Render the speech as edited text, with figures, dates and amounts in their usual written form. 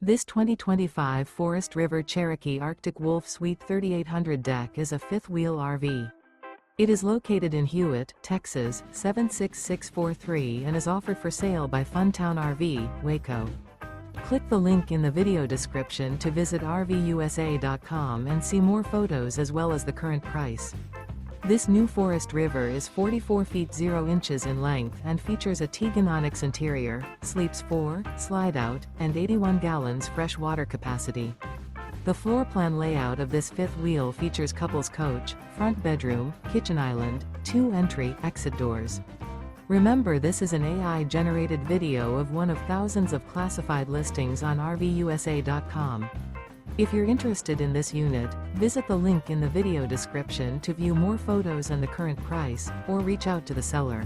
This 2025 Forest River Cherokee Arctic Wolf Suite 3800 deck is a fifth-wheel RV. It is located in Hewitt, Texas, 76643 and is offered for sale by Funtown RV, Waco. Click the link in the video description to visit RVUSA.com and see more photos as well as the current price. This new Forest River is 44 feet 0 inches in length and features a TEAGAN ONYX interior, sleeps 4, slide-out, and 81 gallons fresh water capacity. The floor plan layout of this fifth wheel features couples coach, front bedroom, kitchen island, 2 entry/exit doors. Remember, this is an AI-generated video of one of thousands of classified listings on RVUSA.com. If you're interested in this unit, visit the link in the video description to view more photos and the current price, or reach out to the seller.